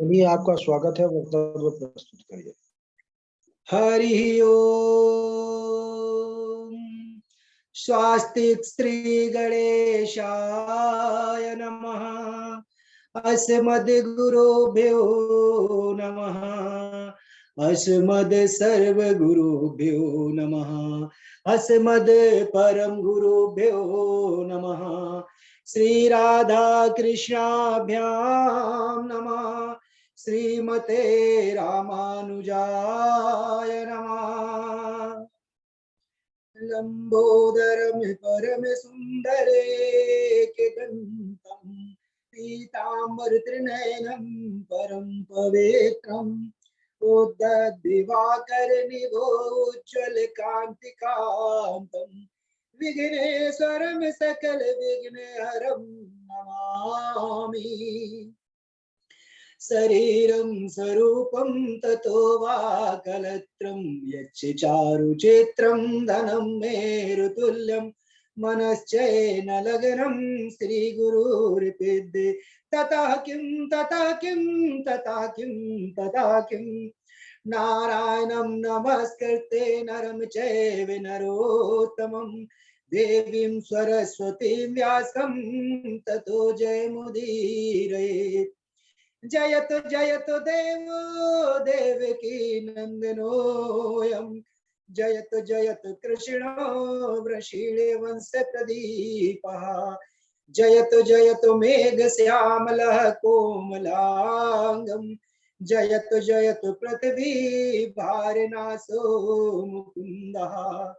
चलिए, आपका स्वागत है। वक्तव्य प्रस्तुत करिए। हरि ओम। स्वास्तिक श्री गणेशाय नमः। अस्मद् गुरुभ्यो नमः। अस्मद् सर्वगुरुभ्यो नमः। अस्मद् परम गुरुभ्यो नमः। श्री राधा कृष्णाभ्याम नमः। श्रीमते रामानुजाय नमः। लंबोदरम परम सुंदरे केतंतम पीतांबर त्रिनयनम परम पवित्रम उद्दिवाकर निभोज्वल कांति कांतम विघ्नेश्वरम सकल विघ्न हरम नमामि। शरीरं स्वरूपं ततो वा कलत्रं यच्च चारुचित्रं धनं मेरुतुल्यं मनश्चैन लग्नं श्रीगुरुर्पिद्ये ततः किं नारायणं नमस्कृत्य नरं चैव नरोत्तमं देवीं सरस्वतीं व्यासं ततो जयमुदीरयेत्। जयतु जयतु देवो देवकी नंदनोऽयं जयतु जयतु कृष्णो वृषीणवंश प्रदीपः जयतु जयतु मेघश्यामलः कोमलांगं जयतु जयतु पृथ्वी भारनासो मुकुन्दः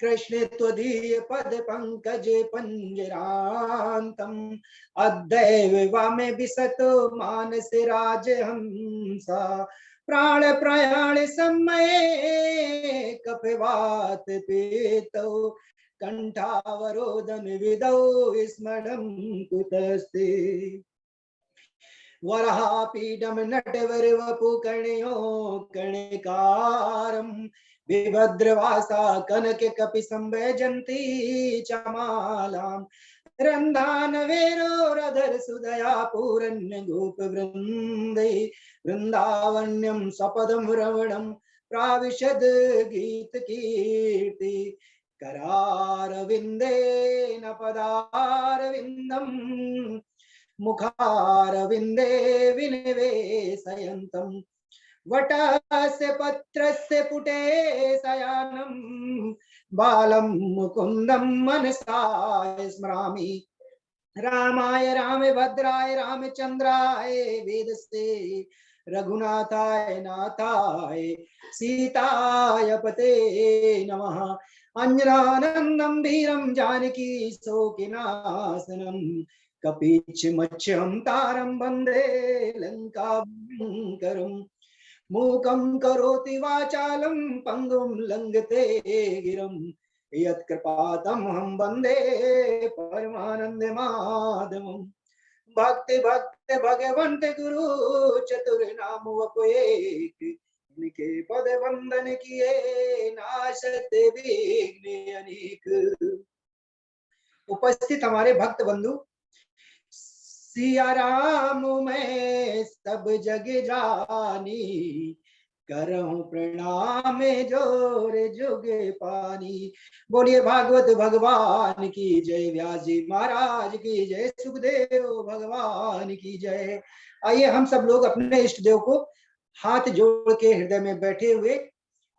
कृष्ण त्वदीय पद पंकज पंजरान्तम् अद्दैव वामे विसतो मानस राजहंसा प्राण प्रयाण समये कपिवात पीतौ कंठावरोधन विदौ स्मरणं कुतस्ते वरापीडम नटवर वपु कर्णयो कर्णिकारम् विभद्रवासा कनक कपि संवैजन्ती चमालाम् रंधान वेरोरधर सुदया पूरण्य गोप वृंदे वृंदावन्यम सपदम रवणम प्राविशद गीत कीर्ति करारविंदे न पदारविंदम मुखारविंदे विनिवेशयन्तम् वटस्य पत्रस्य पुटे शयानं बालं मुकुन्दं मनसा स्मरामि रामाय रामभद्राय रामचन्द्राय वेदसे रघुनाथाय नाथाय सीताय पते नमः। अंजनानन्दं वीरं जानकी शोकिनाशनं कपीचमक्षं तारं वन्दे लङ्काभयङ्करम् मूकं करोति वाचालं पंगुं लंघते गिरं यत्कृपातमहं वन्दे परमानन्दमाधवम्। भक्ति भक्ति भगवन्त गुरु चतुर्नाम वपुएक निके पद वंदन किए नाशत विघ्न अनेक। उपस्थित हमारे भक्त बंधु, सिया राम मैं सब जग जानी करहूं प्रणाम जोर जुग पानी। बोलिए भागवत भगवान की जय, व्यास जी महाराज की जय, सुखदेव भगवान की जय। आइए हम सब लोग अपने इष्ट देव को हाथ जोड़ के हृदय में बैठे हुए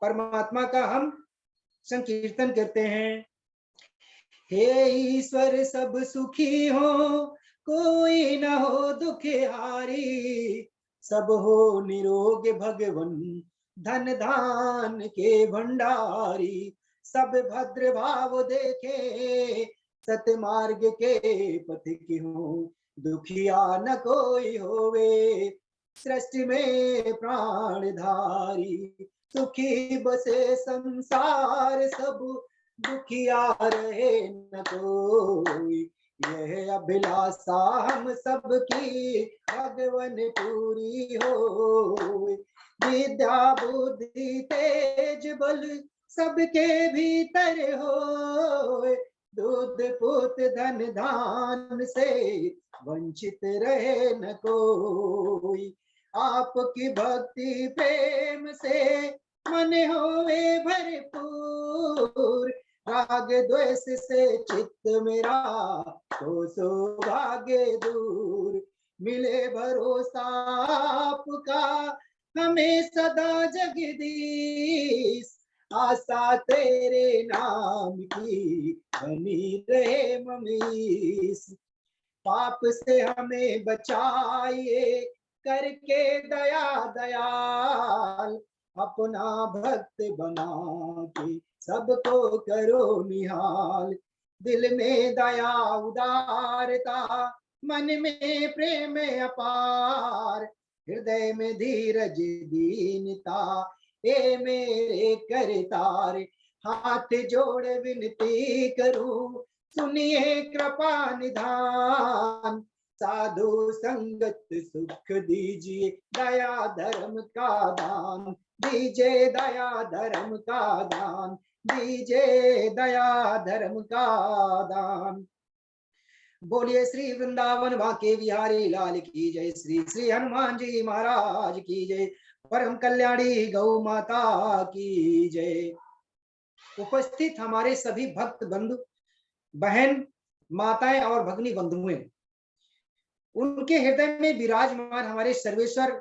परमात्मा का हम संकीर्तन करते हैं। हे ईश्वर सब सुखी हो कोई न हो दुखियारी, सब हो निरोग भगवन धन धान के भंडारी। सब भद्र भाव देखे सत्य मार्ग के पथिक हो, दुखिया न कोई होवे सृष्टि में प्राणधारी। सुखी बसे संसार सब दुखिया रहे न कोई, यह अभिलाषा हम सबकी भगवन पूरी हो। विद्या बुद्धि तेज बल सबके भीतर हो, दूध पुत्र धन धान से वंचित रहे न कोई। आपकी भक्ति प्रेम से मन होवे भरपूर, राग द्वेष से चित्त मेरा तो सौभाग्य दूर। मिले भरोसा आपका हमें सदा जगदीश, आशा तेरे नाम की बनी रहे ममीस। पाप से हमें बचाइए करके दया दयाल, अपना भक्त बना के सबको करो निहाल। दिल में दया उदारता, मन में प्रेम अपार, हृदय में धीरज दीनता, ए मेरे करतार। हाथ जोड़ विनती करूं, सुनिए कृपा निधान। साधु संगत सुख दीजिए, दया धर्म का दान दीजिए, दया धर्म का दान दीजिए, दया धर्म का दान। बोलिए श्री वृंदावन बांके बिहारी लाल की जय, श्री श्री हनुमान जी महाराज की जय, परम कल्याणी गौ माता की जय। उपस्थित हमारे सभी भक्त बंधु, बहन, माताएं और भगनी बंधुएं, उनके हृदय में विराजमान हमारे सर्वेश्वर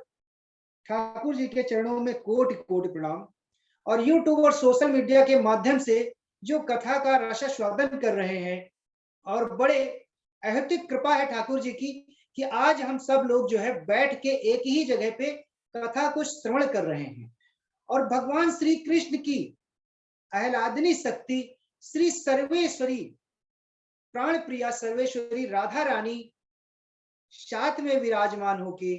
ठाकुर जी के चरणों में कोटि कोटि प्रणाम। और यूट्यूब और सोशल मीडिया के माध्यम से जो कथा का रसास्वादन कर रहे हैं, और बड़े अहतिक कृपा है ठाकुर जी की कि आज हम सब लोग जो है बैठ के एक ही जगह पे कथा को श्रवण कर रहे हैं। और भगवान श्री कृष्ण की आह्लादनी शक्ति श्री सर्वेश्वरी, प्राण प्रिया सर्वेश्वरी राधा रानी साथ में विराजमान होके,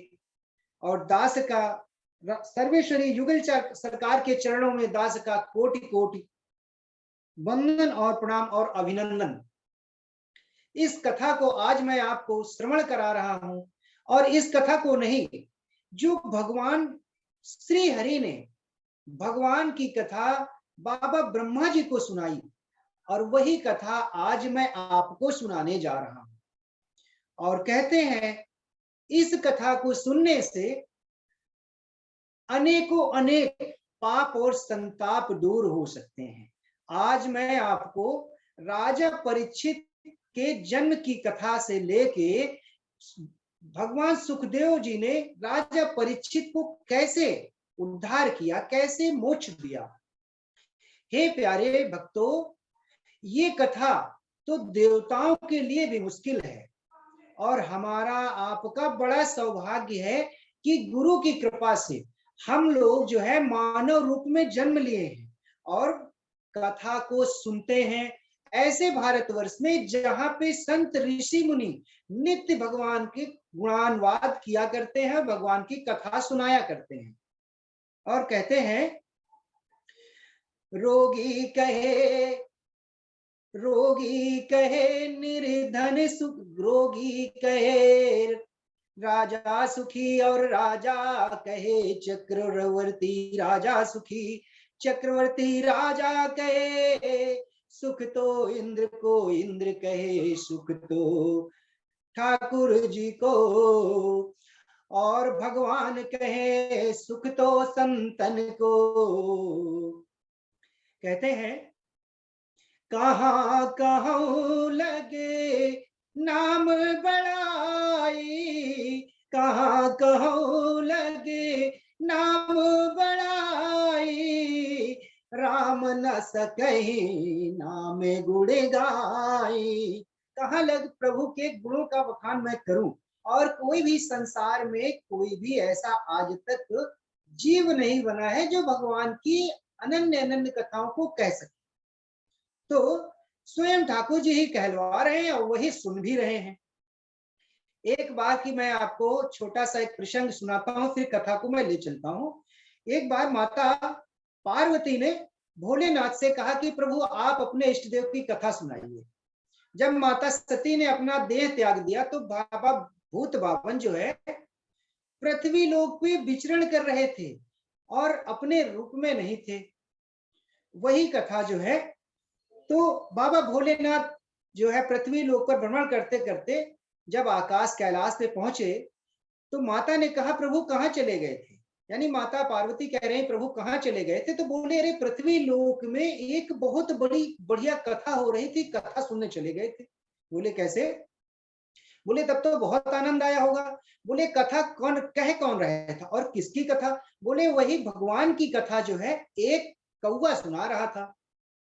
और दास का सर्वेश्वरी युगल सरकार के चरणों में दास का कोटि कोटि वंदन और प्रणाम और अभिनंदन। इस कथा को आज मैं आपको श्रवण करा रहा हूं, और इस कथा को नहीं, जो भगवान श्री हरि ने भगवान की कथा बाबा ब्रह्मा जी को सुनाई, और वही कथा आज मैं आपको सुनाने जा रहा हूं। और कहते हैं इस कथा को सुनने से अनेकों अनेक पाप और संताप दूर हो सकते हैं। आज मैं आपको राजा परीक्षित के जन्म की कथा से लेके भगवान सुखदेव जी ने राजा परीक्षित को कैसे उद्धार किया, कैसे मोक्ष दिया। हे प्यारे भक्तों, ये कथा तो देवताओं के लिए भी मुश्किल है, और हमारा आपका बड़ा सौभाग्य है कि गुरु की कृपा से हम लोग जो है मानव रूप में जन्म लिए हैं और कथा को सुनते हैं ऐसे भारतवर्ष में जहां पे संत ऋषि मुनि नित्य भगवान के गुणानुवाद किया करते हैं, भगवान की कथा सुनाया करते हैं। और कहते हैं रोगी कहे निर्धन सुख, रोगी कहे राजा सुखी, और राजा कहे चक्रवर्ती राजा सुखी, चक्रवर्ती राजा कहे सुख तो इंद्र को, इंद्र कहे सुख तो ठाकुर जी को, और भगवान कहे सुख तो संतन को। कहते हैं कहाँ कहाँ लगे नाम बड़ाई, कहाँ कहाँ लगे नाम बड़ाई, राम न सकहि नाम गुण गाई। कहाँ लग प्रभु के गुणों का बखान मैं करूं, और कोई भी संसार में कोई भी ऐसा आज तक जीव नहीं बना है जो भगवान की अनन्य अनन्य कथाओं को कह सके। तो स्वयं ठाकुर जी ही कहलवा रहे हैं और वही सुन भी रहे हैं। एक बार की मैं आपको छोटा सा एक प्रसंग सुनाता हूँ, फिर कथा को मैं ले चलता हूँ। एक बार माता पार्वती ने भोलेनाथ से कहा कि प्रभु आप अपने इष्ट देव की कथा सुनाइए। जब माता सती ने अपना देह त्याग दिया तो बाबा भूत बावन जो है पृथ्वी लोक पे विचरण कर रहे थे और अपने रूप में नहीं थे। वही कथा जो है, तो बाबा भोलेनाथ जो है पृथ्वी लोक पर भ्रमण करते करते जब आकाश कैलाश पे पहुंचे तो माता ने कहा प्रभु कहाँ चले गए थे। यानी माता पार्वती कह रहे हैं प्रभु कहाँ चले गए थे। तो बोले अरे पृथ्वी लोक में एक बहुत बड़ी बढ़िया कथा हो रही थी, कथा सुनने चले गए थे। बोले कैसे। बोले तब तो बहुत आनंद आया होगा। बोले कथा कौन रहा था और किसकी कथा। बोले वही भगवान की कथा जो है, एक कौवा सुना रहा था,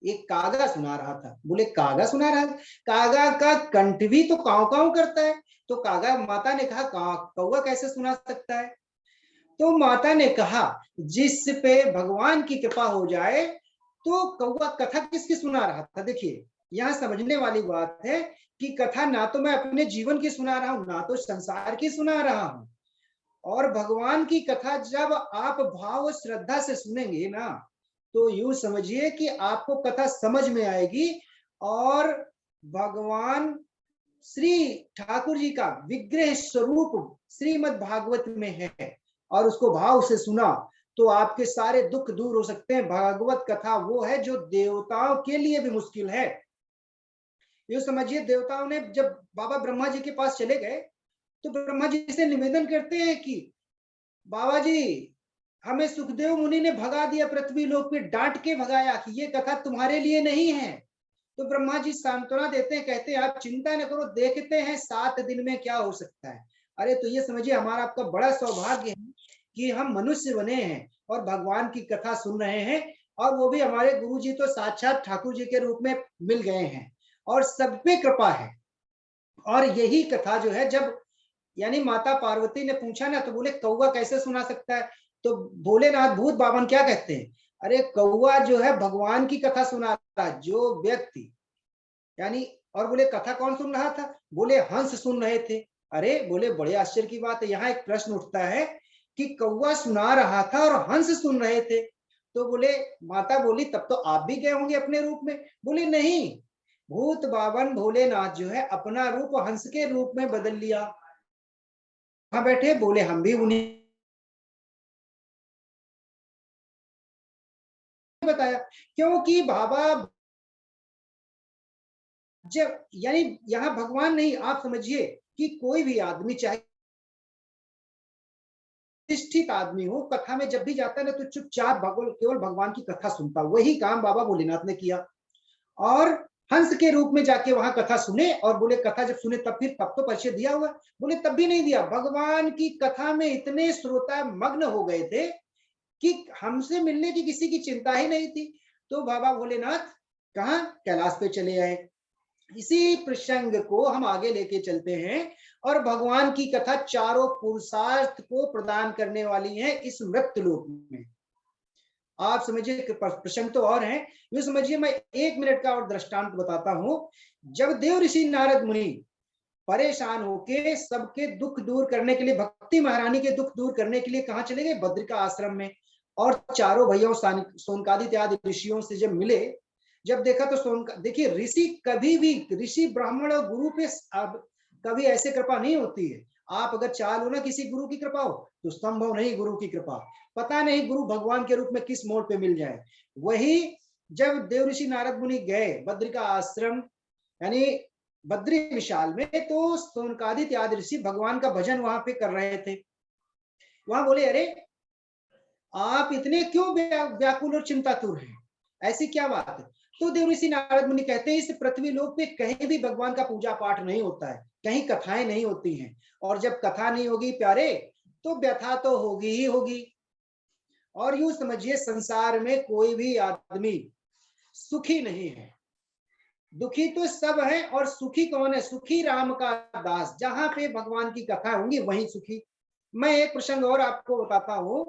एक कागा सुना रहा था। बोले कागा सुना रहा था, कागा का कंठ भी तो काव काव करता है। तो कागा, माता ने कहा कौवा कैसे सुना सकता है। तो माता ने कहा जिस पे भगवान की कृपा हो जाए। तो कौवा कथा किसकी सुना रहा था। देखिए यहाँ समझने वाली बात है कि कथा ना तो मैं अपने जीवन की सुना रहा हूं, ना तो संसार की सुना रहा हूं। और भगवान की कथा जब आप भाव श्रद्धा से सुनेंगे ना, तो यूं समझिए कि आपको कथा समझ में आएगी। और भगवान श्री ठाकुर जी का विग्रह स्वरूप श्रीमद् भागवत में है और उसको भाव से सुना तो आपके सारे दुख दूर हो सकते हैं। भागवत कथा वो है जो देवताओं के लिए भी मुश्किल है। यूं समझिए देवताओं ने जब बाबा ब्रह्मा जी के पास चले गए तो ब्रह्मा जी से निवेदन करते हैं कि बाबा जी हमें सुखदेव मुनि ने भगा दिया, पृथ्वी लोक पे डांट के भगाया कि ये कथा तुम्हारे लिए नहीं है। तो ब्रह्मा जी सांत्वना देते हैं, कहते हैं आप चिंता न करो, देखते हैं 7 दिन में क्या हो सकता है। अरे तो ये समझिए हमारा आपका बड़ा सौभाग्य है कि हम मनुष्य बने हैं और भगवान की कथा सुन रहे हैं। और वो भी हमारे गुरु जी तो साक्षात ठाकुर जी के रूप में मिल गए हैं और सब पे कृपा है। और यही कथा जो है, जब यानी माता पार्वती ने पूछा ना तो बोले कौवा कैसे सुना सकता है। तो भोलेनाथ भूत बावन क्या कहते हैं, अरे कौवा जो है भगवान की कथा सुना रहा, जो व्यक्ति यानी। और बोले कथा कौन सुन रहा था। बोले हंस सुन रहे थे। अरे बोले बड़े आश्चर्य की बात है। यहाँ एक प्रश्न उठता है कि कौवा सुना रहा था और हंस सुन रहे थे। तो बोले, माता बोली तब तो आप भी गए होंगे अपने रूप में। बोले नहीं, भूत बावन भोलेनाथ जो है अपना रूप हंस के रूप में बदल लिया। वहां बैठे बोले हम भी उन्हें बताया, क्योंकि बाबा जब यानी यहाँ भगवान नहीं, आप समझिए कि कोई भी आदमी चाहे प्रतिष्ठित आदमी हो, कथा में जब भी जाता है ना तो चुपचाप केवल भगवान की कथा सुनता। वही काम बाबा भोलेनाथ ने किया और हंस के रूप में जाके वहां कथा सुने। और बोले कथा जब सुने तब फिर तब तो परिचय दिया हुआ। बोले तब भी नहीं दिया, भगवान की कथा में इतने श्रोता मग्न हो गए थे कि हमसे मिलने की किसी की चिंता ही नहीं थी। तो बाबा भोलेनाथ कहाँ कैलाश पे चले आए। इसी प्रसंग को हम आगे लेके चलते हैं। और भगवान की कथा चारों पुरुषार्थ को प्रदान करने वाली है इस मृत्यु लोक में। आप समझिए प्रसंग तो और है, यूं समझिए मैं 1 मिनट का और दृष्टांत बताता हूं। जब देव ऋषि नारद मुनि परेशान होके सबके दुख दूर करने के लिए, भक्ति महारानी के दुख दूर करने के लिए कहाँ चले गए, बद्रिका आश्रम में। और चारों भैया सोनकादित्य आदि ऋषियों से जब मिले, जब देखा तो देखिए ऋषि कभी भी, ऋषि ब्राह्मण और गुरु पे कभी ऐसे कृपा नहीं होती है। आप अगर चाह लो ना किसी गुरु की कृपा हो तो संभव नहीं गुरु की कृपा। पता नहीं गुरु भगवान के रूप में किस मोड़ पे मिल जाए। वही जब देव ऋषि नारद मुनि गए बद्रिका आश्रम यानी बद्री विशाल में, तो सोनकादित्य आदि ऋषि भगवान का भजन वहां पे कर रहे थे। वहां बोले अरे आप इतने क्यों व्याकुल और चिंतातुर हैं, ऐसी क्या बात है। तो देव ऋषि नारद मुनि कहते हैं इस पृथ्वी लोक पे कहीं भी भगवान का पूजा पाठ नहीं होता है, कहीं कथाएं नहीं होती हैं। और जब कथा नहीं होगी प्यारे तो व्यथा तो होगी ही होगी। और यूं समझिए संसार में कोई भी आदमी सुखी नहीं है, दुखी तो सब है। और सुखी कौन है, सुखी राम का दास। जहां पे भगवान की कथा होंगी वहीं सुखी। मैं एक प्रसंग और आपको बताता हूं।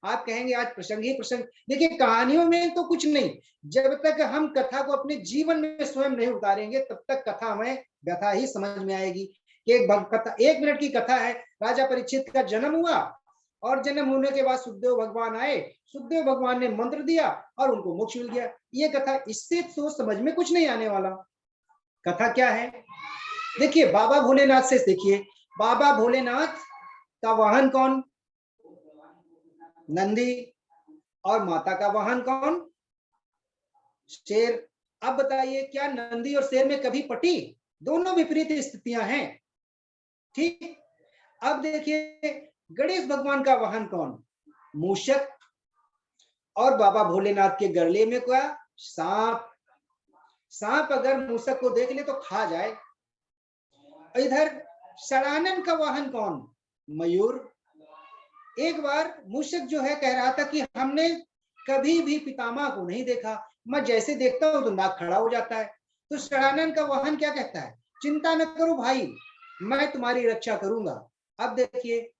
आप कहेंगे आज प्रसंग ही प्रसंग। देखिए कहानियों में तो कुछ नहीं, जब तक हम कथा को अपने जीवन में स्वयं नहीं उतारेंगे तब तक कथा हमें व्यथा ही समझ में आएगी। कि एक कथा 1 मिनट की कथा है। राजा परीक्षित का जन्म हुआ और जन्म होने के बाद सुखदेव भगवान आए, सुखदेव भगवान ने मंत्र दिया और उनको मोक्ष मिल गया। ये कथा, इससे तो समझ में कुछ नहीं आने वाला। कथा क्या है, देखिए बाबा भोलेनाथ से देखिए। बाबा भोलेनाथ का वाहन कौन, नंदी। और माता का वाहन कौन, शेर। अब बताइए क्या नंदी और शेर में कभी पटी, दोनों विपरीत स्थितियां हैं। ठीक। अब देखिए गणेश भगवान का वाहन कौन? मूषक। और बाबा भोलेनाथ के गले में क्या? सांप। सांप अगर मूषक को देख ले तो खा जाए। इधर षडानन का वाहन कौन? मयूर। एक बार मूषक जो है कह रहा था कि हमने कभी भी पितामह को नहीं देखा, मैं जैसे देखता हूं तो नाक खड़ा हो जाता है। तो षडानन का वाहन क्या कहता है? चिंता न करो भाई, मैं तुम्हारी रक्षा करूंगा। अब देखिए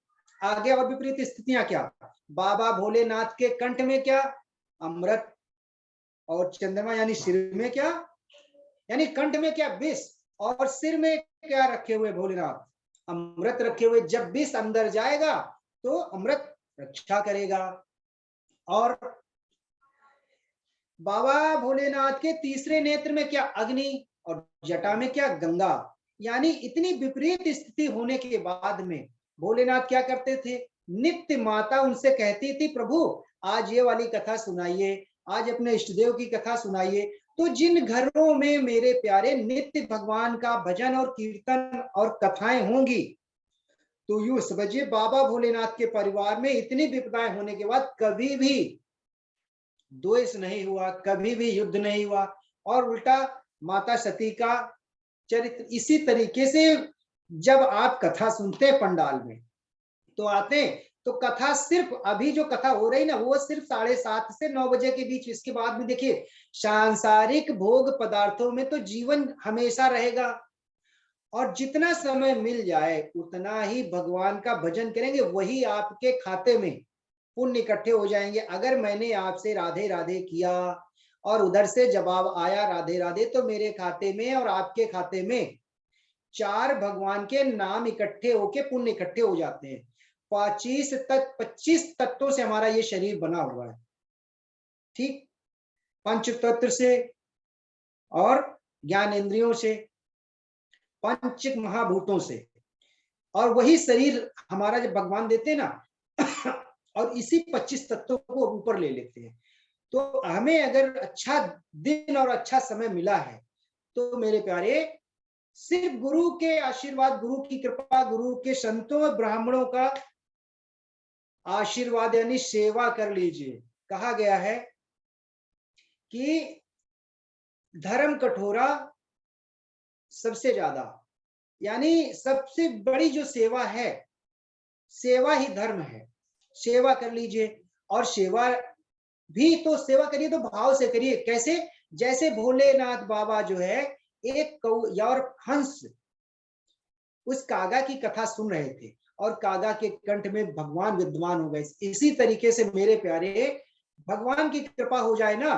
आगे और विपरीत स्थितियां क्या? बाबा भोलेनाथ के कंठ में क्या? अमृत। और चंद्रमा यानी सिर में क्या? यानी कंठ में क्या? विष। और सिर में क्या रखे हुए भोलेनाथ? अमृत रखे हुए। जब विष अंदर जाएगा तो अमृत रक्षा करेगा। और बाबा भोलेनाथ के तीसरे नेत्र में क्या? अग्नि। और जटा में क्या? गंगा। यानी इतनी विपरीत स्थिति होने के बाद में भोलेनाथ क्या करते थे? नित्य माता उनसे कहती थी, प्रभु आज ये वाली कथा सुनाइए, आज अपने इष्टदेव की कथा सुनाइए। तो जिन घरों में मेरे प्यारे नित्य भगवान का भजन और कीर्तन और कथाएं होंगी, तो यूं समझिए बाबा भोलेनाथ के परिवार में इतनी विपदाएं होने के बाद कभी भी द्वेष नहीं हुआ, कभी भी युद्ध नहीं हुआ। और उल्टा माता सती का चरित्र इसी तरीके से जब आप कथा सुनते हैं पंडाल में तो आते, तो कथा सिर्फ अभी जो कथा हो रही ना वो सिर्फ 7:30 से 9 बजे के बीच। इसके बाद में देखिए सांसारिक भोग पदार्थों में तो जीवन हमेशा रहेगा, और जितना समय मिल जाए उतना ही भगवान का भजन करेंगे, वही आपके खाते में पुण्य इकट्ठे हो जाएंगे। अगर मैंने आपसे राधे राधे किया और उधर से जवाब आया राधे राधे, तो मेरे खाते में और आपके खाते में 4 भगवान के नाम इकट्ठे होके पुण्य इकट्ठे हो जाते हैं। 25 तत्वों से हमारा ये शरीर बना हुआ है, ठीक। पंच तत्व से और ज्ञान इंद्रियों से, पंच महाभूतों से, और वही शरीर हमारा जब भगवान देते हैं ना और इसी 25 तत्वों को ऊपर ले लेते हैं। तो हमें अगर अच्छा दिन और अच्छा समय मिला है तो मेरे प्यारे सिर्फ गुरु के आशीर्वाद, गुरु की कृपा, गुरु के संतों और ब्राह्मणों का आशीर्वाद यानी सेवा कर लीजिए। कहा गया है कि धर्म कठोरा सबसे ज्यादा, यानी सबसे बड़ी जो सेवा है, सेवा ही धर्म है। सेवा कर लीजिए, और सेवा भी तो सेवा करिए तो भाव से करिए। कैसे? जैसे भोलेनाथ बाबा जो है एक कौ और हंस उस कागा की कथा सुन रहे थे और कागा के कंठ में भगवान विद्यमान हो गए। इसी तरीके से मेरे प्यारे भगवान की कृपा हो जाए ना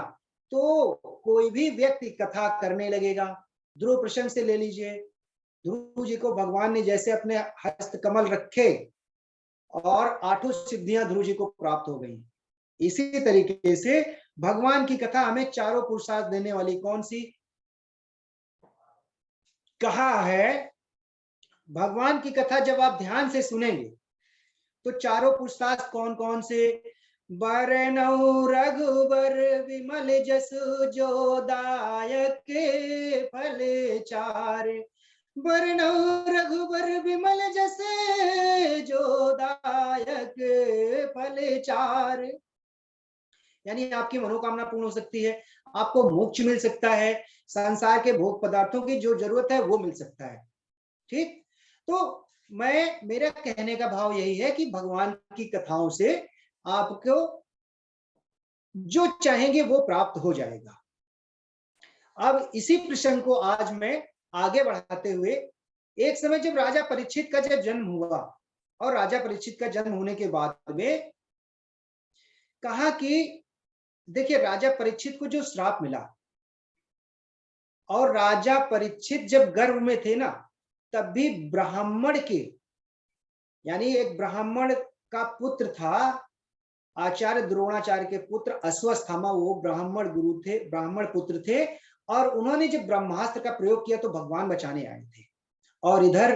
तो कोई भी व्यक्ति कथा करने लगेगा। ध्रुव प्रसंग से ले लीजिए, ध्रुव जी को भगवान ने जैसे अपने हस्त कमल रखे और 8 सिद्धियां ध्रुव जी को प्राप्त हो गई। इसी तरीके से भगवान की कथा हमें 4 पुरुषार्थ देने वाली कौन सी? कहा है भगवान की कथा जब आप ध्यान से सुनेंगे तो 4 पुरुषार्थ कौन कौन से? बरनौ रघुबर विमल जसु जो दायक फल चार। बरनौ रघुबर विमल जसे जो दायक फल चार। यानी आपकी मनोकामना पूर्ण हो सकती है, आपको मोक्ष मिल सकता है, संसार के भोग पदार्थों की जो जरूरत है वो मिल सकता है, ठीक। तो मेरा कहने का भाव यही है कि भगवान की कथाओं से आपको जो चाहेंगे वो प्राप्त हो जाएगा। अब इसी प्रसंग को आज मैं आगे बढ़ाते हुए, एक समय जब राजा परीक्षित का जब जन्म हुआ और राजा परीक्षित का जन्म होने के बाद में कहा कि देखिए राजा परीक्षित को जो श्राप मिला, और राजा परीक्षित जब गर्भ में थे ना तब भी ब्राह्मण के, यानी एक ब्राह्मण का पुत्र था, आचार्य द्रोणाचार्य के पुत्र अश्वत्थामा, वो ब्राह्मण गुरु थे, ब्राह्मण पुत्र थे, और उन्होंने जब ब्रह्मास्त्र का प्रयोग किया तो भगवान बचाने आए थे। और इधर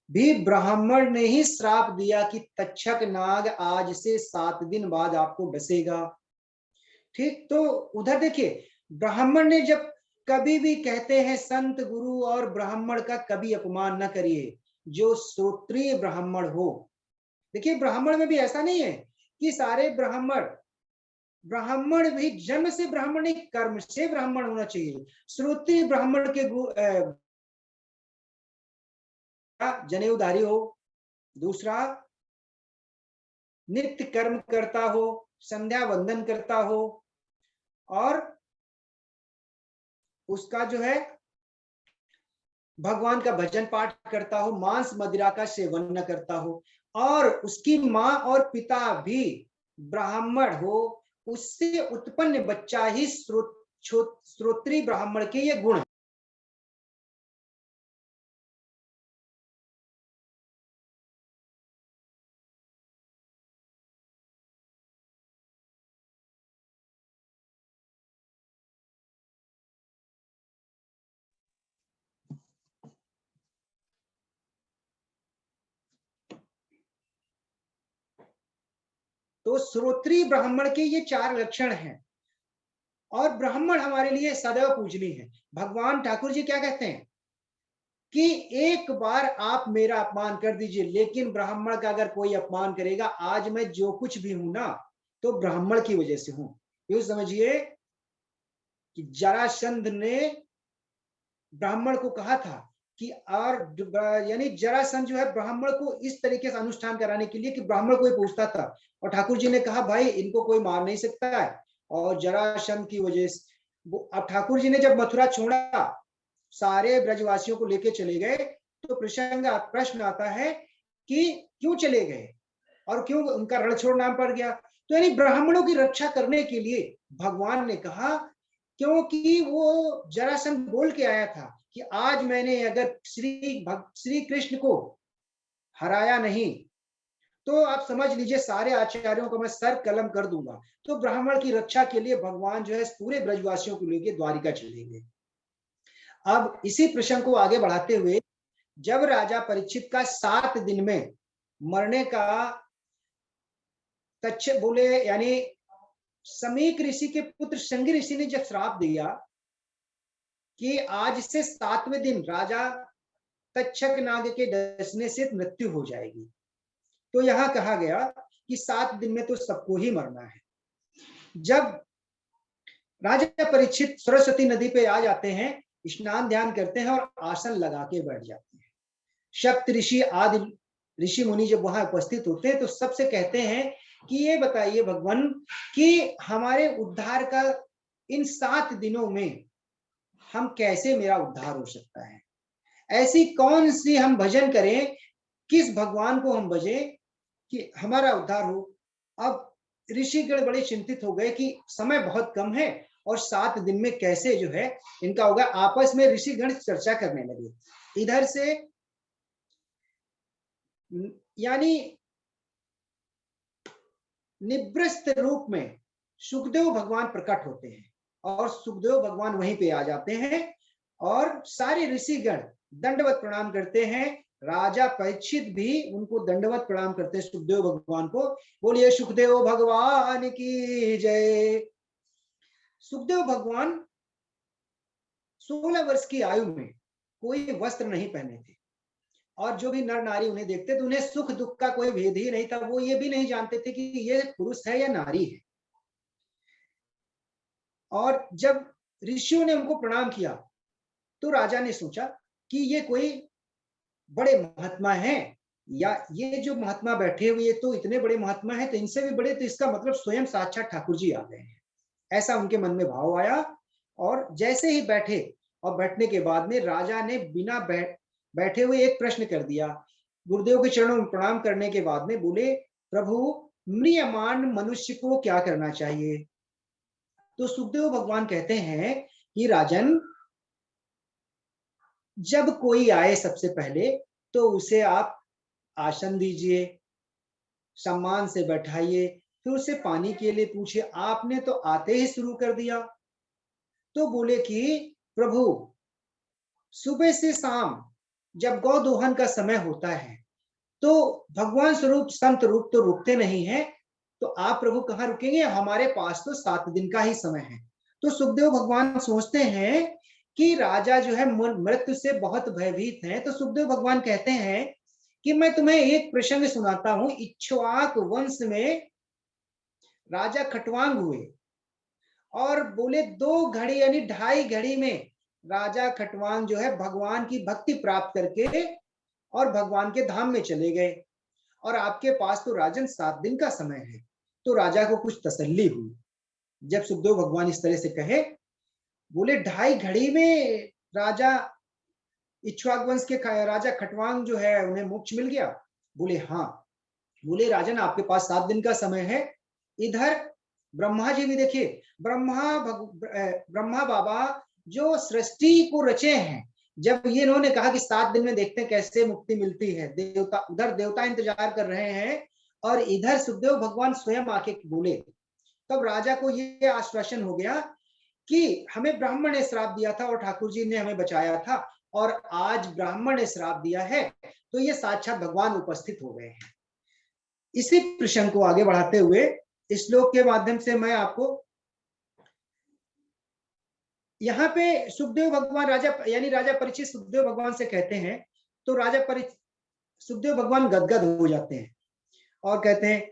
भी ब्राह्मण ने ही श्राप दिया कि तक्षक नाग आज से 7 दिन बाद आपको डसेगा, ठीक। तो उधर देखिए ब्राह्मण ने जब, कभी भी कहते हैं संत गुरु और ब्राह्मण का कभी अपमान न करिए। जो श्रोत्रिय ब्राह्मण हो। देखिए ब्राह्मण में भी ऐसा नहीं है कि सारे ब्राह्मण भी जन्म से ब्राह्मण नहीं, कर्म से ब्राह्मण होना चाहिए। श्रोत्रिय ब्राह्मण के जनेऊधारी हो, दूसरा नित्य कर्म करता हो, संध्या वंदन करता हो, और उसका जो है भगवान का भजन पाठ करता हो, मांस मदिरा का सेवन न करता हो, और उसकी माँ और पिता भी ब्राह्मण हो, उससे उत्पन्न बच्चा ही श्रोत्रिय ब्राह्मण के ये गुण। तो श्रोत्रिय ब्राह्मण के ये 4 लक्षण हैं, और ब्राह्मण हमारे लिए सदैव पूजनीय है। भगवान ठाकुर जी क्या कहते हैं कि एक बार आप मेरा अपमान कर दीजिए, लेकिन ब्राह्मण का अगर कोई अपमान करेगा, आज मैं जो कुछ भी हूं ना, तो ब्राह्मण की वजह से हूं। यूं समझिए कि जरासंध ने ब्राह्मण को कहा था कि, और यानी जरासंध जो है ब्राह्मण को इस तरीके से अनुष्ठान कराने के लिए कि ब्राह्मण कोई पूछता था, और ठाकुर जी ने कहा भाई इनको कोई मार नहीं सकता है, और जरासंध की वजह से अब ठाकुर जी ने जब मथुरा छोड़ा, सारे ब्रजवासियों को लेके चले गए, तो प्रश्न आता है कि क्यों चले गए और क्यों उनका रण छोड़ना पड़ गया। तो यानी ब्राह्मणों की रक्षा करने के लिए भगवान ने कहा, क्योंकि वो जरासंध बोल के आया था कि आज मैंने अगर श्री कृष्ण को हराया नहीं, तो आप समझ लीजिए सारे आचार्यों को मैं सर कलम कर दूंगा। तो ब्राह्मण की रक्षा के लिए भगवान जो है पूरे ब्रजवासियों को लेके द्वारिका चले गए। अब इसी प्रसंग को आगे बढ़ाते हुए, जब राजा परीक्षित का 7 दिन में मरने का तच्छ बोले, यानी समीक ऋषि के पुत्र संगी ऋषि ने जब श्राप दिया कि आज से 7वें दिन राजा तक्षक नाग के डसने से मृत्यु हो जाएगी, तो यहां कहा गया कि 7 दिन में तो सबको ही मरना है। जब राजा परीक्षित सरस्वती नदी पे आ जाते हैं, स्नान ध्यान करते हैं और आसन लगा के बैठ जाते हैं। सप्त ऋषि आदि ऋषि मुनि जब वहां उपस्थित होते हैं, तो सबसे कहते हैं कि ये बताइए भगवान कि हमारे उद्धार का इन 7 दिनों में हम कैसे, मेरा उद्धार हो सकता है, ऐसी कौन सी हम भजन करें, किस भगवान को हम भजें कि हमारा उद्धार हो। अब ऋषिगण बड़े चिंतित हो गए कि समय बहुत कम है और 7 दिन में कैसे जो है इनका होगा। आपस में ऋषिगण चर्चा करने लगे। इधर से यानी निवृत्त रूप में सुखदेव भगवान प्रकट होते हैं, और सुखदेव भगवान वहीं पे आ जाते हैं, और सारे ऋषिगण दंडवत प्रणाम करते हैं। राजा परीक्षित भी उनको दंडवत प्रणाम करते हैं, सुखदेव भगवान को। बोलिए सुखदेव भगवान की जय। सुखदेव भगवान 16 वर्ष की आयु में कोई वस्त्र नहीं पहने थे, और जो भी नर नारी उन्हें देखते तो उन्हें सुख दुख का कोई भेद ही नहीं था। वो ये भी नहीं जानते थे कि ये पुरुष है या नारी है। और जब ऋषियों ने उनको प्रणाम किया, तो राजा ने सोचा कि ये कोई बड़े महात्मा हैं, या ये जो महात्मा बैठे हुए तो इतने बड़े महात्मा हैं, तो इनसे भी बड़े, तो इसका मतलब स्वयं साक्षात ठाकुर जी आ गए हैं। ऐसा उनके मन में भाव आया, और जैसे ही बैठे, और बैठने के बाद में राजा ने बिना बैठे हुए एक प्रश्न कर दिया। गुरुदेव के चरणों में प्रणाम करने के बाद में बोले, प्रभु म्रियमान मनुष्य को क्या करना चाहिए। तो सुखदेव भगवान कहते हैं कि राजन, जब कोई आए सबसे पहले तो उसे आप आसन दीजिए, सम्मान से बैठाइए, फिर उसे पानी के लिए पूछिए। आपने तो आते ही शुरू कर दिया। तो बोले कि प्रभु, सुबह से शाम जब गौ दोहन का समय होता है, तो भगवान स्वरूप संत रूप तो रुकते नहीं है, तो आप प्रभु कहाँ रुकेंगे, हमारे पास तो 7 दिन का ही समय है। तो सुखदेव भगवान सोचते हैं कि राजा जो है मृत्यु से बहुत भयभीत है। तो सुखदेव भगवान कहते हैं कि मैं तुम्हें एक प्रसंग सुनाता हूं। इक्ष्वाक वंश में राजा खटवांग हुए और बोले 2 घड़ी यानी 2.5 घड़ी में राजा खटवांग जो है भगवान की भक्ति प्राप्त करके और भगवान के धाम में चले गए। और आपके पास तो राजन 7 दिन का समय है। तो राजा को कुछ तसल्ली हुई जब सुखदेव भगवान इस तरह से कहे। बोले 2.5 घड़ी में राजा इक्ष्वाक वंश के राजा खटवांग जो है उन्हें मोक्ष मिल गया। बोले हाँ। बोले राजन आपके पास 7 दिन का समय है। इधर ब्रह्मा जी भी देखिए, ब्रह्मा बाबा जो सृष्टि को रचे हैं, जब ये इन्होंने कहा कि 7 दिन में देखते हैं कैसे मुक्ति मिलती है, देवता उधर देवता इंतजार कर रहे हैं और इधर सुखदेव भगवान स्वयं आके बोले। तब राजा को ये आश्वासन हो गया कि हमें ब्राह्मण ने श्राप दिया था और ठाकुर जी ने हमें बचाया था, और आज ब्राह्मण ने श्राप दिया है तो ये साक्षात भगवान उपस्थित हो गए हैं। इसी प्रसंग को आगे बढ़ाते हुए इस श्लोक के माध्यम से मैं आपको यहाँ पे सुखदेव भगवान राजा परीक्षित सुखदेव भगवान से कहते हैं, तो सुखदेव भगवान गदगद हो जाते हैं और कहते हैं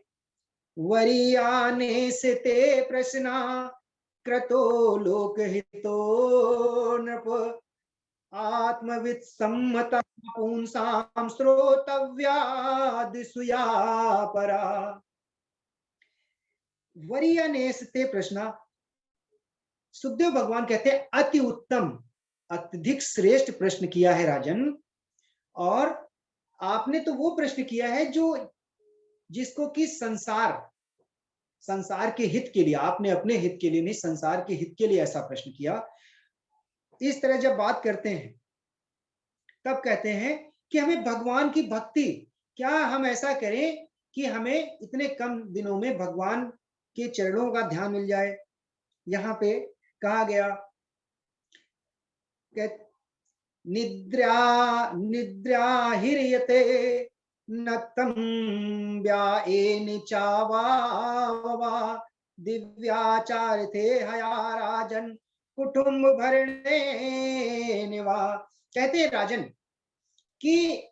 वरीयाने से ते प्रश्ना क्रतो लोकहितो नृप आत्मविद सम्मता पुंसाम श्रोतव्यादिसुया परा। वरीयानेस ते प्रश्ना, सुखदेव भगवान कहते हैं अति उत्तम अत्यधिक श्रेष्ठ प्रश्न किया है राजन, और आपने तो वो प्रश्न किया है जो जिसको कि संसार के हित के लिए, आपने अपने हित के लिए नहीं संसार के हित के लिए ऐसा प्रश्न किया। इस तरह जब बात करते हैं तब कहते हैं कि हमें भगवान की भक्ति, क्या हम ऐसा करें कि हमें इतने कम दिनों में भगवान के चरणों का ध्यान मिल जाए। यहाँ पे कहा गया निद्रा हिर्यते न तम व्याएन चावा दिव्याचार थे हया राजन कुटुंब भरणे निवा। कहते हैं राजन कि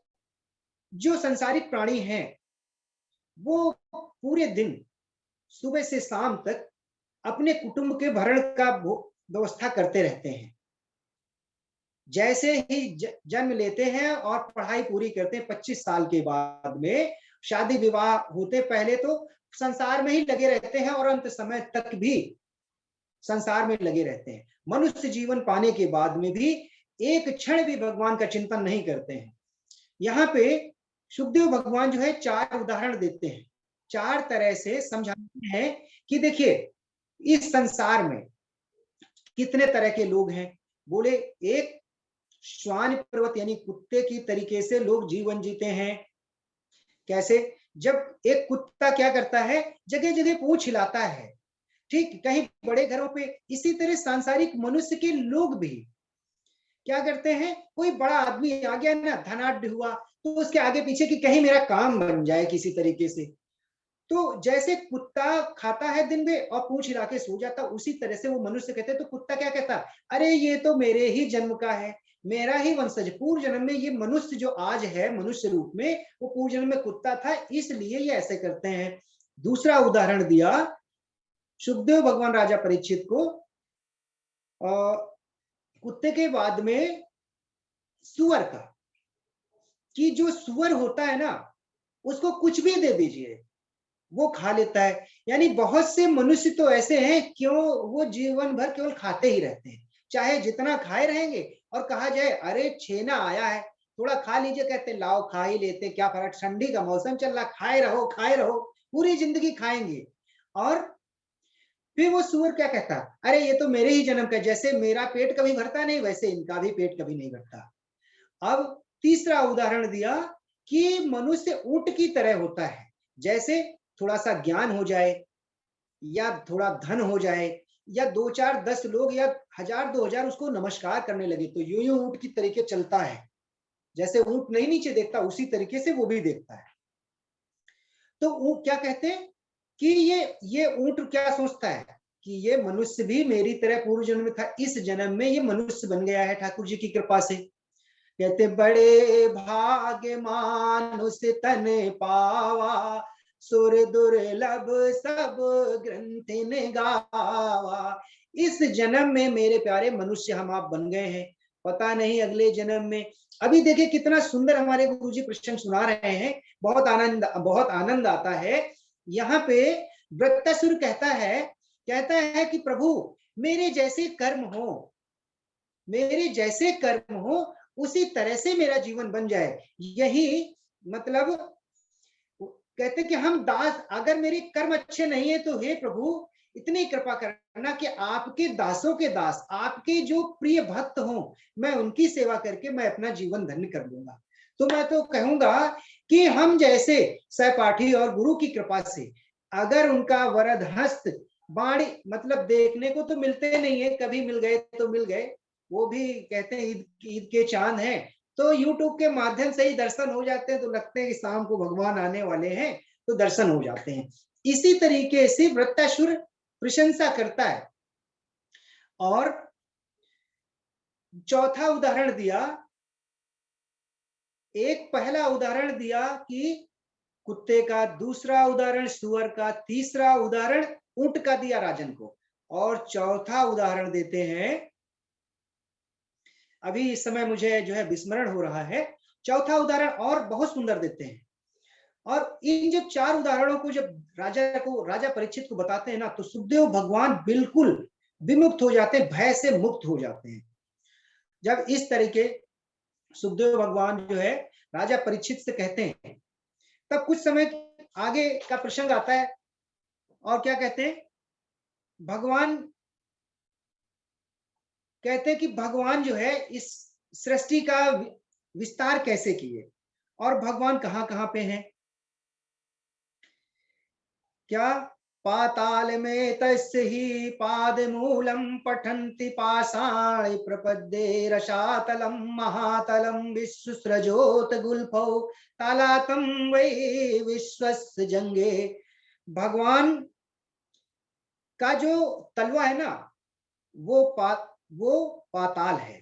जो संसारिक प्राणी हैं वो पूरे दिन सुबह से शाम तक अपने कुटुंब के भरण का व्यवस्था करते रहते हैं। जैसे ही जन्म लेते हैं और पढ़ाई पूरी करते हैं 25 साल के बाद में शादी विवाह होते, पहले तो संसार में ही लगे रहते हैं और अंत समय तक भी संसार में लगे रहते हैं। मनुष्य जीवन पाने के बाद में भी एक क्षण भी भगवान का चिंतन नहीं करते हैं। यहाँ पे सुखदेव भगवान जो है 4 उदाहरण देते हैं, 4 तरह से समझाते हैं कि देखिए इस संसार में कितने तरह के लोग हैं। बोले एक श्वान पर्वत यानी कुत्ते की तरीके से लोग जीवन जीते हैं। कैसे? जब एक कुत्ता क्या करता है, जगह जगह पूंछ हिलाता है, ठीक, कहीं बड़े घरों पे। इसी तरह सांसारिक मनुष्य के लोग भी क्या करते हैं, कोई बड़ा आदमी आ गया ना, धनाढ्य हुआ, तो उसके आगे पीछे कि कहीं मेरा काम बन जाए किसी तरीके से। तो जैसे कुत्ता खाता है दिन में और पूंछ हिला के सो जाता, उसी तरह से वो मनुष्य कहते हैं। तो कुत्ता क्या कहता, अरे ये तो मेरे ही जन्म का है, मेरा ही वंशज, पूर्व जन्म में ये मनुष्य जो आज है मनुष्य रूप में, वो पूर्व जन्म में कुत्ता था, इसलिए ये ऐसे करते हैं। दूसरा उदाहरण दिया सुखदेव भगवान राजा परीक्षित को, कुत्ते के बाद में सुअर का, कि जो सुअर होता है ना उसको कुछ भी दे दीजिए वो खा लेता है। यानी बहुत से मनुष्य तो ऐसे हैं क्यों, वो जीवन भर केवल खाते ही रहते हैं, चाहे जितना खाए रहेंगे। और कहा जाए अरे छेना आया है थोड़ा खा लीजिए, कहते हैं लाओ खा ही लेते, क्या फर्क, ठंडी का मौसम चल रहा, खाए रहो, पूरी जिंदगी खाएंगे। और फिर वो सुअर क्या कहता, अरे ये तो मेरे ही जन्म का, जैसे मेरा पेट कभी भरता नहीं वैसे इनका भी पेट कभी नहीं भरता। अब तीसरा उदाहरण दिया कि मनुष्य ऊंट की तरह होता है, जैसे थोड़ा सा ज्ञान हो जाए या थोड़ा धन हो जाए या 2-4-10 लोग या 1000-2000 उसको नमस्कार करने लगे, तो यूं यूं ऊंट की तरीके चलता है। जैसे ऊंट नहीं नीचे देखता उसी तरीके से वो भी देखता है। तो वो क्या कहते हैं कि ये ऊंट क्या सोचता है कि ये मनुष्य भी मेरी तरह पूर्व जन्म में था, इस जन्म में ये मनुष्य बन गया है ठाकुर जी की कृपा से। कहते बड़े भाग्य मानुष तन पावा, सुर दुर्लभ सब ग्रंथि ने गावा। इस जन्म में मेरे प्यारे मनुष्य हम आप बन गए हैं, पता नहीं अगले जन्म में। अभी देखिए कितना सुंदर हमारे गुरुजी प्रसंग सुना रहे हैं, बहुत आनंद आता है। यहाँ पे वृत्तासुर कहता है कि प्रभु मेरे जैसे कर्म हो, मेरे जैसे कर्म हो उसी तरह से मेरा जीवन बन जाए। यही मतलब कहते कि हम दास, अगर मेरे कर्म अच्छे नहीं है तो हे प्रभु इतनी कृपा करना कि आपके दासों के दास, आपके जो प्रिय भक्त हों, मैं उनकी सेवा करके मैं अपना जीवन धन्य कर लूंगा। तो मैं तो कहूंगा कि हम जैसे सहपाठी और गुरु की कृपा से अगर उनका वरद हस्त बाणी मतलब देखने को तो मिलते नहीं है, कभी मिल गए तो मिल गए, वो भी कहते हैं ईद के चांद हैं, तो यूट्यूब के माध्यम से ही दर्शन हो जाते हैं, तो लगते हैं कि शाम को भगवान आने वाले हैं, तो दर्शन हो जाते हैं। इसी तरीके से वृत्तासुर प्रशंसा करता है। और चौथा उदाहरण दिया, एक पहला उदाहरण दिया कि कुत्ते का, दूसरा उदाहरण सुअर का, तीसरा उदाहरण ऊंट का दिया राजन को, और चौथा उदाहरण देते हैं, अभी इस समय मुझे जो है विस्मरण हो रहा है, चौथा उदाहरण और बहुत सुंदर देते हैं। और इन जब चार उदाहरणों को जब राजा परीक्षित को बताते हैं ना, तो सुखदेव भगवान बिल्कुल विमुक्त हो जाते हैं, भय से मुक्त हो जाते हैं। जब इस तरीके सुखदेव भगवान जो है राजा परीक्षित से कहते हैं, तब कुछ समय आगे का प्रसंग आता है, और क्या कहते हैं, भगवान कहते हैं कि भगवान जो है इस सृष्टि का विस्तार कैसे किए, और भगवान कहां कहां पे हैं। क्या, पाताल में तस्य ही पाद मूलम पठन्ति पाषाण प्रपद्ये रसातलम महातलम विश्वसृजोत गुल्फौ तालातम वै विश्वस्य जंगे। भगवान का जो तलवा है ना, वो पाताल है,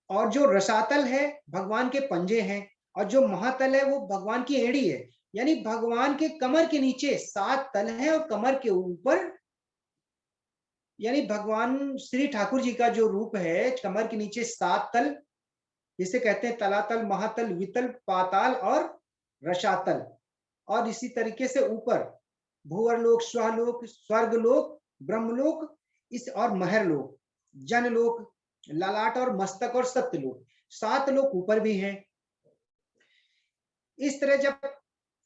और जो रसातल है भगवान के पंजे हैं, और जो महातल है वो भगवान की एड़ी है। यानी भगवान के कमर के नीचे 7 तल है, और कमर के ऊपर, यानी भगवान श्री ठाकुर जी का जो रूप है, कमर के नीचे 7 तल, जिसे कहते हैं तलातल, महातल, वितल, पाताल और रसातल। और इसी तरीके से ऊपर भूवरलोक, स्वलोक, स्वर्गलोक, ब्रह्मलोक, इस और महरलोक, जनलोक, ललाट और मस्तक और सत्यलोक, 7 लोक ऊपर भी हैं। इस तरह जब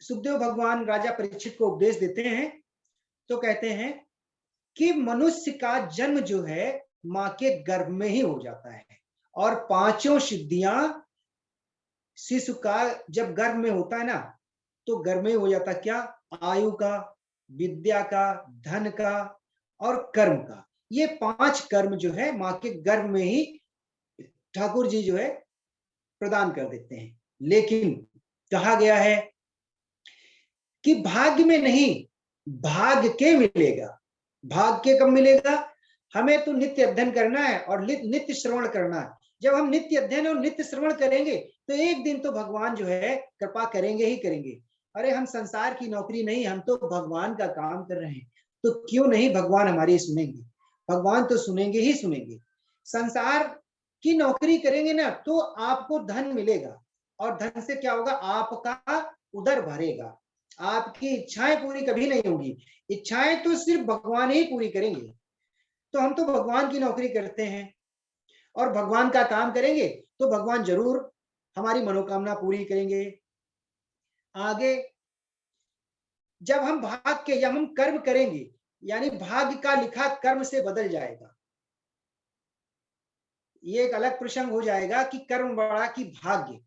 सुखदेव भगवान राजा परीक्षित को उपदेश देते हैं, तो कहते हैं कि मनुष्य का जन्म जो है मां के गर्भ में ही हो जाता है, और 5 सिद्धियां शिशु का जब गर्भ में होता है ना, तो गर्भ में हो जाता, क्या, आयु का, विद्या का, धन का और कर्म का। ये 5 कर्म जो है मां के गर्भ में ही ठाकुर जी जो है प्रदान कर देते हैं। लेकिन कहा गया है कि भाग्य में नहीं, भाग्य के मिलेगा। भाग्य कब मिलेगा, हमें तो नित्य अध्ययन करना है और नित्य श्रवण करना है। जब हम नित्य अध्ययन और नित्य श्रवण करेंगे तो एक दिन तो भगवान जो है कृपा करेंगे ही करेंगे। अरे हम संसार की नौकरी नहीं, हम तो भगवान का काम कर रहे हैं, तो क्यों नहीं भगवान हमारी सुनेंगे, भगवान तो सुनेंगे ही सुनेंगे। संसार की नौकरी करेंगे ना तो आपको धन मिलेगा, और धन से क्या होगा, आपका उदर भरेगा, आपकी इच्छाएं पूरी कभी नहीं होंगी। इच्छाएं तो सिर्फ भगवान ही पूरी करेंगे। तो हम तो भगवान की नौकरी करते हैं और भगवान का काम करेंगे, तो भगवान जरूर हमारी मनोकामना पूरी करेंगे। आगे जब हम भाग के, जब हम कर्म करेंगे, यानी भाग्य का लिखा कर्म से बदल जाएगा। ये एक अलग प्रसंग हो जाएगा कि कर्म बड़ा कि भाग्य।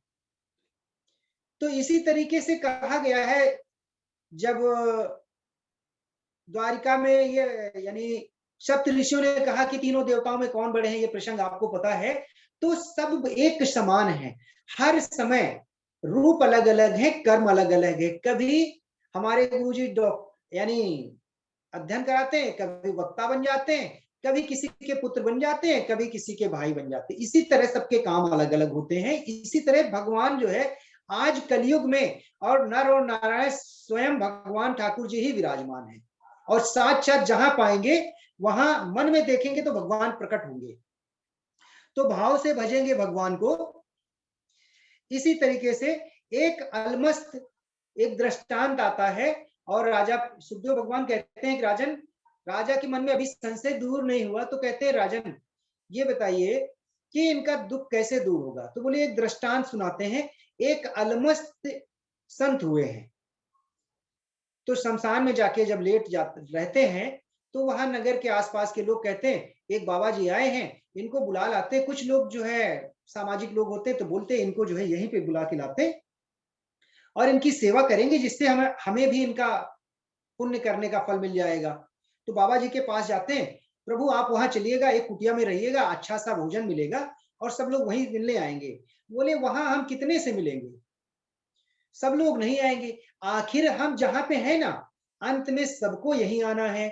तो इसी तरीके से कहा गया है, जब द्वारिका में ये यानी सप्त ऋषियों ने कहा कि तीनों देवताओं में कौन बड़े हैं, ये प्रसंग आपको पता है। तो सब एक समान है, हर समय रूप अलग अलग है, कर्म अलग अलग है। कभी हमारे गुरुजी यानी अध्ययन कराते हैं, कभी वक्ता बन जाते हैं, कभी किसी के पुत्र बन जाते हैं, कभी किसी के भाई बन जाते हैं। इसी तरह सबके काम अलग अलग होते हैं। इसी तरह भगवान जो है आज कलयुग में, और नर और नारायण स्वयं भगवान ठाकुर जी ही विराजमान है, और साथ साथ जहां पाएंगे वहां मन में देखेंगे तो भगवान प्रकट होंगे, तो भाव से भजेंगे भगवान को। इसी तरीके से एक अलमस्त एक दृष्टांत आता है, और राजा सुखदेव भगवान कहते हैं कि राजन, राजा के मन में अभी संशय दूर नहीं हुआ, तो कहते हैं राजन ये बताइए कि इनका दुख कैसे दूर होगा। तो बोले एक दृष्टांत सुनाते हैं। एक अलमस्त संत हुए हैं, तो शमशान में जाके जब लेट जाते रहते हैं, तो वहां नगर के आसपास के लोग कहते हैं एक बाबा जी आए हैं, इनको बुला लाते। कुछ लोग जो है सामाजिक लोग होते हैं, तो बोलते हैं इनको जो है यहीं पे बुला के लाते और इनकी सेवा करेंगे, जिससे हमें भी इनका पुण्य करने का फल मिल जाएगा। तो बाबा जी के पास जाते हैं, प्रभु आप वहां चलिएगा, एक कुटिया में रहिएगा, अच्छा सा भोजन मिलेगा और सब लोग वहीं मिलने आएंगे। बोले वहां हम कितने से मिलेंगे, सब लोग नहीं आएंगे, आखिर हम जहां पे है ना, अंत में सबको यही आना है,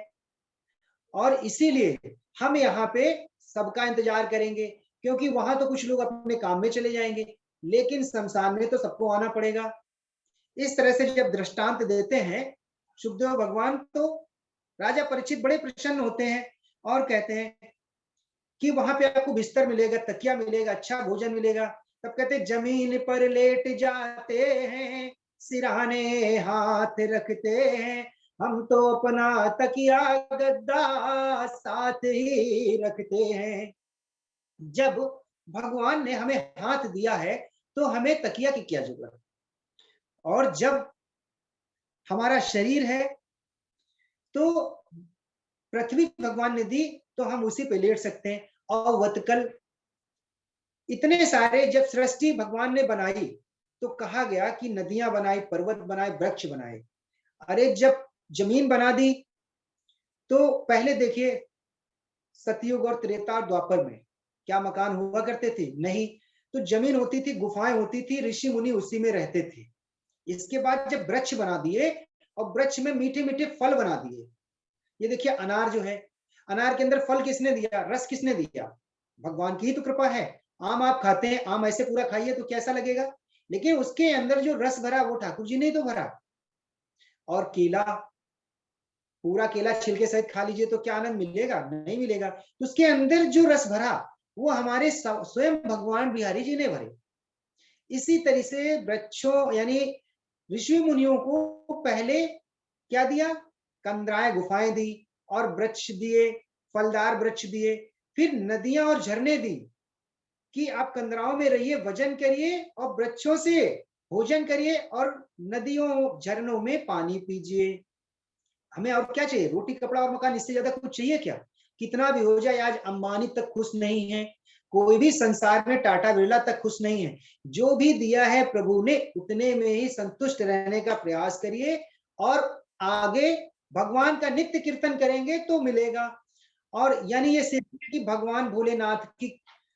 और इसीलिए हम यहाँ पे सबका इंतजार करेंगे, क्योंकि वहां तो कुछ लोग अपने काम में चले जाएंगे, लेकिन शमशान में तो सबको आना पड़ेगा। इस तरह से जब दृष्टांत देते हैं सुखदेव भगवान, तो राजा परीक्षित बड़े प्रसन्न होते हैं और कहते हैं कि वहां पे आपको बिस्तर मिलेगा, तकिया मिलेगा, अच्छा भोजन मिलेगा। तब कहते हैं जमीन पर लेट जाते हैं, सिरहाने हाथ रखते हैं, हम तो अपना तकिया गद्दा साथ ही रखते हैं। जब भगवान ने हमें हाथ दिया है तो हमें तकिया की क्या जरूरत, और जब हमारा शरीर है तो पृथ्वी भगवान ने दी, तो हम उसी पे लेट सकते हैं। और वतकल इतने सारे जब सृष्टि भगवान ने बनाई, तो कहा गया कि नदियां बनाई, पर्वत बनाए, वृक्ष बनाए। अरे जब जमीन बना दी, तो पहले देखिए सतयुग और त्रेता और द्वापर में क्या मकान हुआ करते थे? नहीं, तो जमीन होती थी, गुफाएं होती थी, ऋषि मुनि उसी में रहते थे। इसके बाद जब वृक्ष बना दिए, और वृक्ष में मीठे मीठे फल बना दिए। ये देखिए अनार जो है, अनार के अंदर फल किसने दिया, रस किसने दिया? भगवान की ही तो कृपा है। आम आप खाते हैं, आम ऐसे पूरा खाइए तो कैसा लगेगा, लेकिन उसके अंदर जो रस भरा वो ठाकुर जी ने तो भरा। और केला, पूरा केला छिलके सहित खा लीजिए तो क्या आनंद मिलेगा? नहीं मिलेगा। तो उसके अंदर जो रस भरा वो हमारे स्वयं भगवान बिहारी जी ने भरे। इसी तरह से वृक्षों यानी ऋषि मुनियों को पहले क्या दिया? कंदराए गुफाएं दी, और वृक्ष दिए, फलदार वृक्ष दिए, फिर नदियां और झरने दी कि आप कंदराओं में रहिए, वजन करिए और वृक्षों से भोजन करिए, और नदियों झरनों में पानी पीजिए। हमें और क्या चाहिए? रोटी कपड़ा और मकान, इससे ज्यादा कुछ चाहिए क्या? कितना भी हो जाए, आज अंबानी तक खुश नहीं है, कोई भी संसार में टाटा बिरला तक खुश नहीं है। जो भी दिया है प्रभु ने उतने में ही संतुष्ट रहने का प्रयास करिए, और आगे भगवान का नित्य कीर्तन करेंगे तो मिलेगा। और यानी ये सीखिए कि भगवान भोलेनाथ की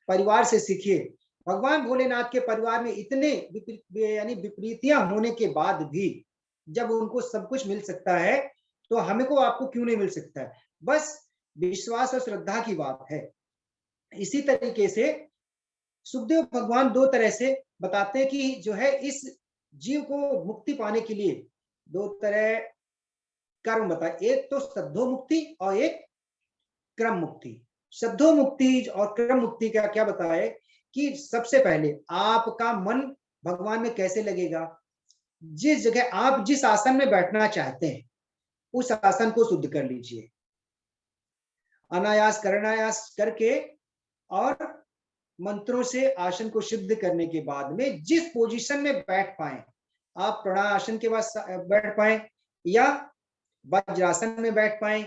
परिवार से सीखिए। भगवान भोलेनाथ के परिवार में इतने यानी विपरीतियां होने के बाद भी जब उनको सब कुछ मिल सकता है, तो हमें को आपको क्यों नहीं मिल सकता है? बस विश्वास और श्रद्धा की बात है। इसी तरीके से सुखदेव भगवान दो तरह से बताते हैं कि जो है इस जीव को मुक्ति पाने के लिए दो तरह कर्म बताए, एक तो सद्धो मुक्ति और एक क्रम मुक्ति। सद्धो मुक्ति और क्रम मुक्ति का क्या बताए कि सबसे पहले आपका मन भगवान में कैसे लगेगा? जिस जगह आप जिस आसन में बैठना चाहते हैं उस आसन को शुद्ध कर लीजिए, अनायास करनायास करके, और मंत्रों से आसन को शुद्ध करने के बाद में जिस पोजीशन में बैठ पाए, आप प्रणायासन के बाद बैठ पाए, या वज्रासन में बैठ पाए,